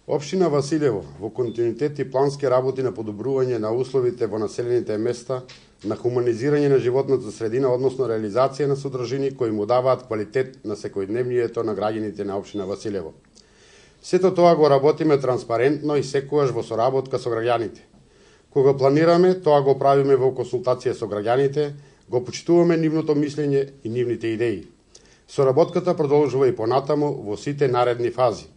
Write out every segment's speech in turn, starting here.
Општина Василево во континуитет и плански работи на подобрување на условите во населените места, на хуманизирање на животната средина, односно реализација на содржини кои му даваат квалитет на секојдневнието на граѓаните на општина Василево. Сето тоа го работиме транспарентно и секогаш во соработка со граѓаните. Кога планираме, тоа го правиме во консултација со граѓаните, го почитуваме нивното мислење и нивните идеи. Соработката продолжува и понатаму во сите наредни фази.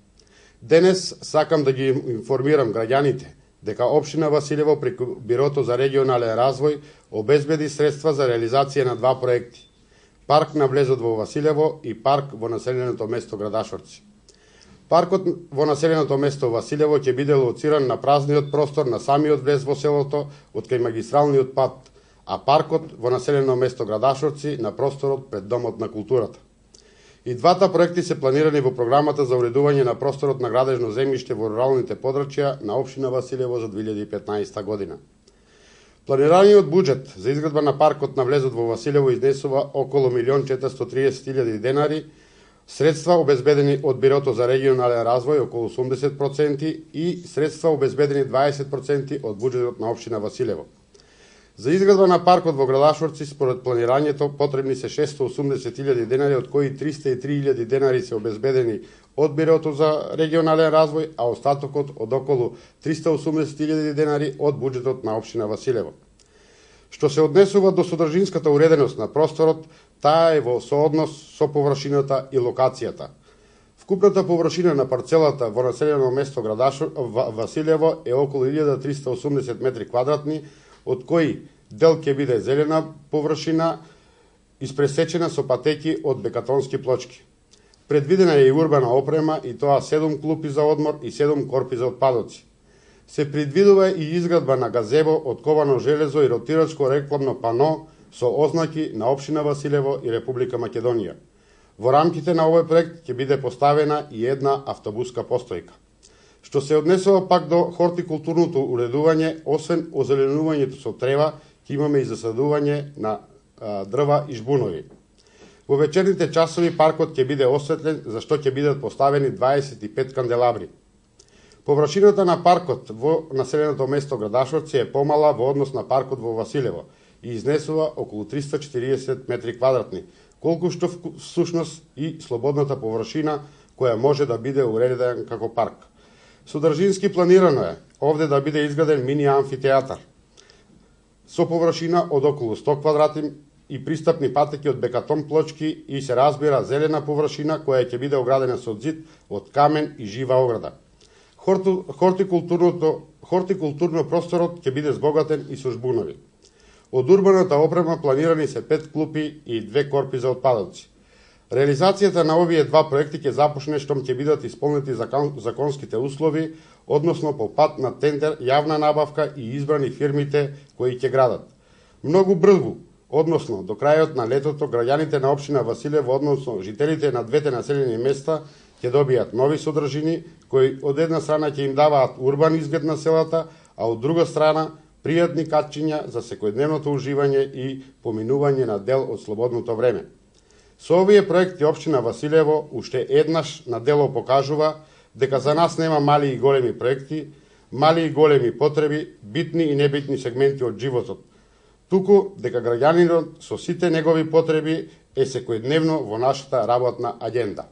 Денес сакам да ги информирам граѓаните дека општина Василево преку Бирото за регионален развој обезбеди средства за реализација на два проекти: парк на влезот во Василево и парк во населеното место Градашорци. Паркот во населеното место Василево ќе биде лоциран на празниот простор на самиот влез во селото од кај магистралниот пат, а паркот во населено место Градашорци на просторот пред Домот на културата. И двата проекти се планирани во програмата за уредување на просторот на градежно земјиште во руралните подрачја на општина Василево за 2015 година. Планираниот буџет за изградба на паркот на влезот во Василево изнесува околу 1.430.000 денари, средства обезбедени од Бирото за регионален развој околу 80% и средства обезбедени 20% од буџетот на општина Василево. За изградба на паркот во Градашорци според планирањето потребни се 680.000 денари, од кои 303.000 денари се обезбедени од Бирото за регионален развој, а остатокот од околу 380.000 денари од буџетот на општина Василево. Што се однесува до содржинската уреденост на просторот, таа е во сооднос со површината и локацијата. Вкупната површина на парцелата во населено место Василево е околу 1380 метри квадратни, од кои дел ќе биде зелена површина, испресечена со патеки од бекатонски плочки. Предвидена е и урбана опрема, и тоа 7 клупи за одмор и 7 корпи за отпадоци. Се предвидува и изградба на газебо од ковано железо и ротирачко рекламно пано со ознаки на општина Василево и Република Македонија. Во рамките на овој проект ќе биде поставена и една автобуска постојка. Што се однесува пак до хортикултурното уредување, освен озеленувањето со трева, ќе имаме и засадување на дрва и жбунови. Во вечерните часови паркот ќе биде осветлен, за што ќе бидат поставени 25 канделабри. Површината на паркот во населеното место Градашорци е помала во однос на паркот во Василево и изнесува околу 340 метри квадратни, колку што всушност и слободната површина која може да биде уредена како парк. Содржински планирано е овде да биде изграден мини амфитеатар со површина од околу 100 квадрати и пристапни патеки од бекатон плочки и се разбира зелена површина која ќе биде оградена со ѕид од камен и жива ограда. Хортикултурно просторот ќе биде збогатен и со жбунови. Од урбаната опрема планирани се 5 клупи и 2 корпи за отпадоци. Реализацијата на овие два проекти ќе започне штом ќе бидат исполнети законските услови, односно по пат на тендер, јавна набавка и избрани фирмите кои ќе градат. Многу брзо, односно до крајот на летото, граѓаните на општина Василево, односно жителите на двете населени места, ќе добијат нови содржини кои од една страна ќе им даваат урбан изглед на селата, а од друга страна пријатни качиња за секојдневното уживање и поминување на дел од слободното време. Со овие проекти општина Василево уште еднаш на дело покажува дека за нас нема мали и големи проекти, мали и големи потреби, битни и небитни сегменти од животот, туку дека граѓанинот со сите негови потреби е секојдневно во нашата работна аѓенда.